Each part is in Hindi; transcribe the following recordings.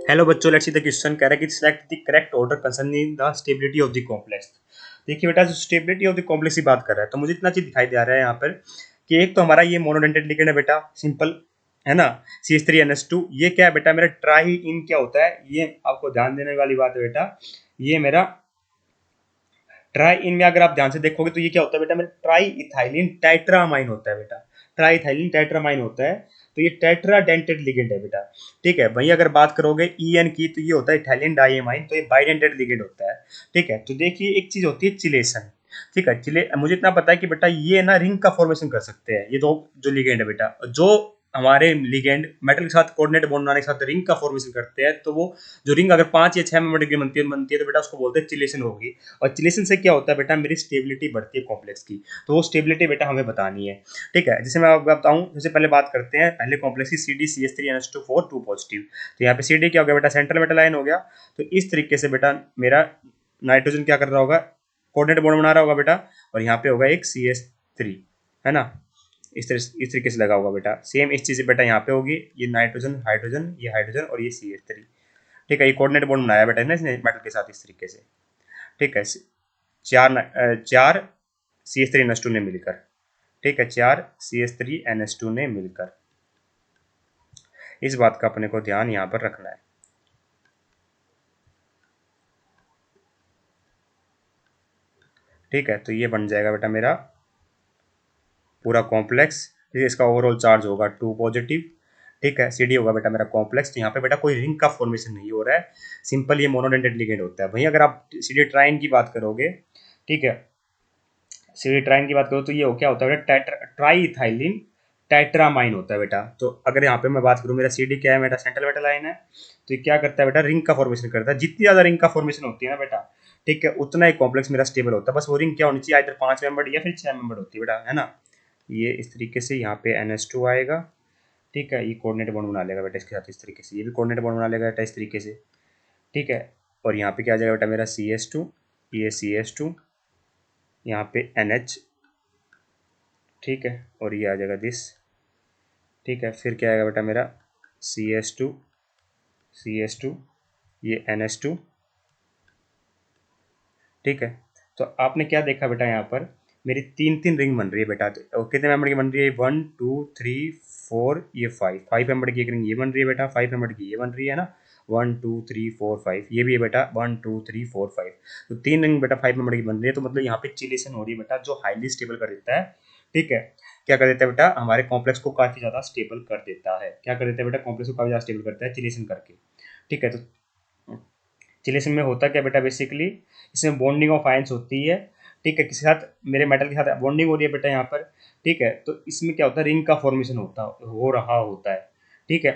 हेलो बच्चों, लेट्स सी द क्वेश्चन कह रहा है कि select the correct order concerning the stability of the complex. देखिए बेटा, जो स्टेबिलिटी ऑफ द कॉम्प्लेक्स की बात कर रहा है तो मुझे इतना चीज दिखाई दे रहा है यहाँ पर कि एक तो हमारा ये मोनोडेंटेट लिगेंड है बेटा, सिंपल है ना, CH3NH2। ये क्या है बेटा, मेरा ट्राई इन क्या होता है, ये आपको ध्यान देने वाली बात है बेटा। ये मेरा ट्राई इन में अगर आप ध्यान से देखोगे तो ये क्या होता है बेटा, मेरा ट्राई इथाइलिन टेट्रामाइन होता है बेटा। ट्राई इथाइलिन टेट्रामाइन होता है, तो ये टेट्रा डेंटेड लिगेंड है बेटा। ठीक है, वहीं अगर बात करोगे EN की तो ये होता है इथाइलिन डाइएमाइन, तो ये बाइडेंटेड लिगेंड होता है। ठीक है, तो देखिए एक चीज होती है चिलेशन। ठीक है, चिले मुझे इतना पता है कि बेटा ये ना रिंग का फॉर्मेशन कर सकते हैं, ये दो जो लिगेंड है बेटा, जो हमारे लिगेंड मेटल के साथ कोऑर्डिनेट बॉन्ड बनाने के साथ रिंग का फॉर्मेशन करते हैं, तो वो जो रिंग अगर 5 या 6 मेंबर की बनती है तो बेटा उसको बोलते हैं चिलेशन होगी। और चिलेशन से क्या होता है बेटा, मेरी स्टेबिलिटी बढ़ती है कॉम्प्लेक्स की, तो वो स्टेबिलिटी बेटा हमें बतानी है। ठीक है, जैसे मैं आपको बताऊं, सबसे पहले बात करते हैं पहले कॉम्प्लेक्स की, CdCH3NH2 2 पॉजिटिव। तो यहाँ पे CD क्या हो गया बेटा, सेंट्रल मेटल आयन हो गया। तो इस तरीके से बेटा मेरा नाइट्रोजन क्या कर रहा होगा, कोऑर्डिनेट बॉन्ड बना रहा होगा बेटा, और यहाँ पे होगा एक CH3, है ना। इस तरीके से लगा होगा बेटा। सेम इस चीज से बेटा यहाँ पे होगी, ये नाइट्रोजन हाइड्रोजन, ये हाइड्रोजन और ये CH3। ठीक है, ये कोऑर्डिनेट बॉन्ड बनाया बेटा इसने मेटल के साथ इस तरीके से। ठीक है, चार CH3NH2 ने मिलकर। ठीक है, 4 CH3NH2 ने मिलकर। इस बात का अपने को ध्यान यहाँ पर रखना है। ठीक है, तो ये बन जाएगा बेटा मेरा पूरा कॉम्प्लेक्स। इसका ओवरऑल चार्ज होगा 2 पॉजिटिव। ठीक है, CD होगा बेटा मेरा कॉम्प्लेक्स। तो यहाँ पे बेटा कोई रिंग का फॉर्मेशन नहीं हो रहा है, सिंपल ये मोनोडेंटेड लिगेंड होता है। वहीं अगर आप CD ट्राइन की बात करोगे, ठीक है, CD ट्राइन की बात करो तो ये क्या होता है बेटा, ट्राई इथाइलिन टेट्रामाइन होता है बेटा। तो अगर यहाँ पे मैं बात करूँ, मेरा CD क्या है, मेरा सेंट्रल मेटल आयन है, तो ये क्या करता है बेटा, रिंग का फॉर्मेशन करता है। जितनी ज्यादा रिंग का फॉर्मेशन होती है ना बेटा, ठीक है, उतना ही कॉम्प्लेक्स मेरा स्टेबल होता है। बस वो रिंग क्या होनी चाहिए, इधर 5 मेंबर या फिर 6 मेंबर होती है बेटा, है ना। ये इस तरीके से यहाँ पे NH2 आएगा। ठीक है, ये कोऑर्डिनेट बॉन्ड बना लेगा बेटा इसके साथ इस तरीके से, ये भी कोऑर्डिनेट बॉन्ड बना लेगा बेटा इस तरीके से। ठीक है, और यहाँ पे क्या आ जाएगा बेटा मेरा CH2, ये CH2, यहाँ पे NH। ठीक है, और ये आ जाएगा दिस। ठीक है, फिर क्या आएगा बेटा मेरा CH2, CH2, ये NH2। ठीक है, तो आपने क्या देखा बेटा, यहाँ पर मेरी तीन तीन रिंग बन रही है बेटा। तो कितने मेंबर की बन रही है, 1 2 3 4, ये 5 मेंबर की एक रिंग ये बन रही है बेटा, 5 मेंबर की ये बन रही है ना, 1 2 3 4 5, ये भी है बेटा 1 2 3 4 5। तो तीन रिंग बेटा 5 मेंबर की बन रही है, तो मतलब यहाँ पे चिलेशन हो रही है बेटा, जो हाईली स्टेबल कर देता है। ठीक है, क्या कर देता है बेटा, हमारे कॉम्प्लेक्स को काफी ज्यादा स्टेबल कर देता है। क्या कर देता है बेटा, कॉम्प्लेक्स को काफी ज्यादा स्टेबल करता है चिलेशन करके। ठीक है, तो चिलेशन में होता क्या बेटा, बेसिकली इसमें बॉन्डिंग ऑफ आयंस होती है। ठीक है, किसी साथ मेरे मेटल के साथ बॉन्डिंग हो रही है बेटा यहाँ पर। ठीक है, तो इसमें क्या होता है, रिंग का फॉर्मेशन हो रहा होता है। ठीक है,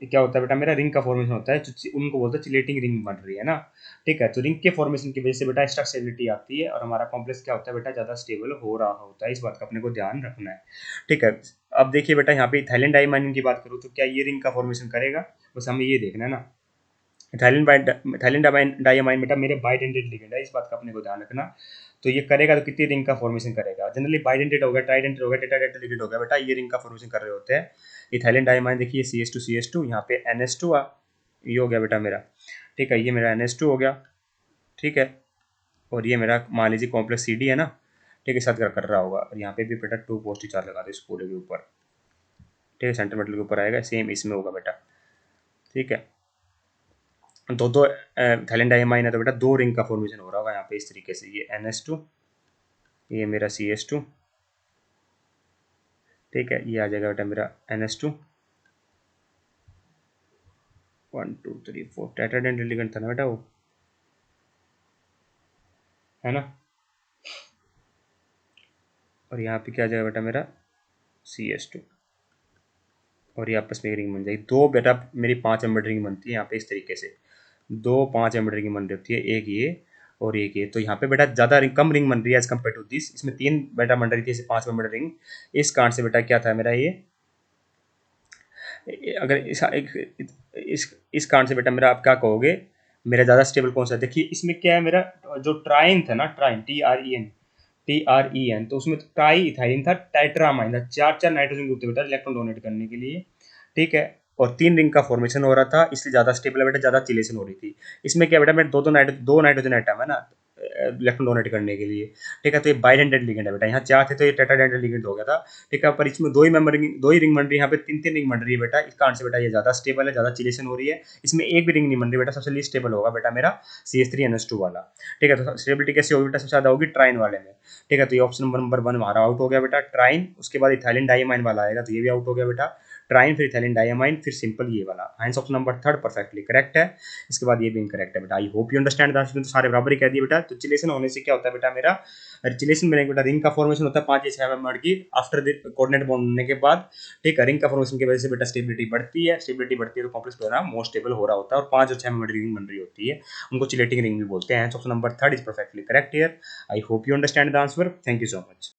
क्या होता है बेटा, मेरा रिंग का फॉर्मेशन होता है, उनको बोलते हैं चिलेटिंग रिंग बन रही है ना। ठीक है, तो रिंग के फॉर्मेशन की वजह से बेटा एक्स्ट्रा स्टेबिलिटी आती है, और हमारा कॉम्प्लेक्स क्या होता है बेटा, ज्यादा स्टेबल हो रहा होता है। इस बात का अपने को ध्यान रखना है। ठीक है, अब देखिए बेटा, यहाँ पे थाईलैंड डाइमाइन की बात करूँ तो क्या ये रिंग का फॉर्मेशन करेगा, बस हमें ये देखना है ना। थाईलैंड डाइमाइन बेटा मेरे बाइडेंटेड लिगेंड है, इस बात का अपने को ध्यान रखना। तो ये करेगा तो कितनी रिंग का फॉर्मेशन करेगा, जनरली बाइडेंटेड होगा, ट्राइडेंटेड होगा, टेट्राडेंटेड लिगेंड होगा बेटा, ये रिंग का फॉर्मेशन कर रहे होते हैं। इथाइलिन डाइमाइन देखिए CH2 यहाँ पे NH2 ये हो गया बेटा मेरा। ठीक है, ये मेरा NH2 हो गया। ठीक है, और ये मेरा मान लीजिए कॉम्प्लेक्स CD है ना। ठीक है, साथ कर रहा होगा, और यहाँ पे भी बेटा 2 पॉजिटिव चार्ज लगा दे इस पूरे के ऊपर। ठीक है, सेंटीमीटर के ऊपर आएगा, सेम इसमें होगा बेटा। ठीक है, दो दो थाईलैंड डाइमाइन है तो बेटा दो रिंग का फॉर्मेशन हो रहा होगा यहाँ पे इस तरीके से, ये NH2, ये मेरा CH2। ठीक है, ये आ जाएगा बेटा मेरा NH2। 1 2 3 4 टेट्राडेंटेड लिगेंड था ना बेटा वो, है ना। और यहाँ पे क्या आ जाएगा बेटा मेरा CH2, और ये आपस में एक रिंग बन जाएगी। दो बेटा मेरी 5 एम्बेड रिंग बनती है यहाँ पे इस तरीके से, दो 5 एम्बेड रिंग बन रही होती है, एक ये और एक ये। तो यहाँ पे बेटा ज़्यादा कम रिंग बन रही है एज कम्पेयर टू दिस, इसमें 3 बेटा बन रही थी, इसे 5 एम्बेड रिंग। इस कारण से बेटा क्या था मेरा ये, अगर इस कारण से बेटा मेरा आप क्या कहोगे, मेरा ज़्यादा स्टेबल कौन सा है। देखिए इसमें क्या है, मेरा जो ट्राइन था ना, ट्राइन TREN, तो उसमें ट्राई इथाइलिन था, टाइट्रामाइन था, चार चार नाइट्रोजन ग्रुप थे बेटा इलेक्ट्रॉन डोनेट करने के लिए। ठीक है, और 3 रिंग का फॉर्मेशन हो रहा था, इसलिए ज़्यादा स्टेबल है बेटा, ज़्यादा चिलेशन हो रही थी। इसमें क्या बेटा, मैं दो नाइट्रोजन एटम है ना इलेक्ट्रॉन डोनेट करने के लिए, ठीक है। तो ये बाइडेंटेड लिगेंड है बेटा, यहाँ 4 थे तो ये टेट्राडेंटेड लिगेंड हो गया था, ठीक है। पर इसमें दो ही रिंग बन रही है, यहाँ पे 3 रिंग बन रही है बेटा। इसका आंसर बेटा ये ज़्यादा स्टेबल है, ज़्यादा चिलेशन हो रही है। इसमें एक भी रिंग नहीं बन रही बेटा, सबसे लीस्ट स्टेबल होगा बेटा मेरा CH3NH2 वाला, ठीक है। तो स्टेबिलिटी कैसे होगी बेटा, सबसे ज़्यादा होगी ट्राइन वाले में, ठीक है। तो ये ऑप्शन नंबर 1 हमारा आउट हो गया बेटा, ट्राइन। उसके बाद इथाइलिन डाइमाइन वाला आएगा, तो ये भी आउट हो गया बेटा, ट्राइन फिर इथाइलिन डाइमाइन फिर सिंपल ये वाला। Answer option number 3 perfectly correct है। इसके बाद ये भी इनकरेक्ट है बेटा। I hope you understand that, तो सारे बराबर ही कह दिए बेटा। तो चिलेशन होने से क्या होता है बेटा, मेरा रिचिलेशन में बेटा रिंग का फॉर्मेशन होता है 5 या 6 मेंबर की आफ्टर कोऑर्डिनेट बॉन्ड होने के बाद, ठीक है। रिंग का फॉर्मेशन की वजह से बेटा स्टेबिलिटी बढ़ती है, स्टेबिलिटी बढ़ती है तो कॉम्प्लेक्स प्रोग्राम मोर स्टेबल हो रहा होता है, और 5 और 6 मेंबर रिंग बन रही होती है, उनको चिलेटिंग रिंग भी बोलते हैं। Option number 3 is perfectly correct here. I hope you understand the answer. Thank you so much.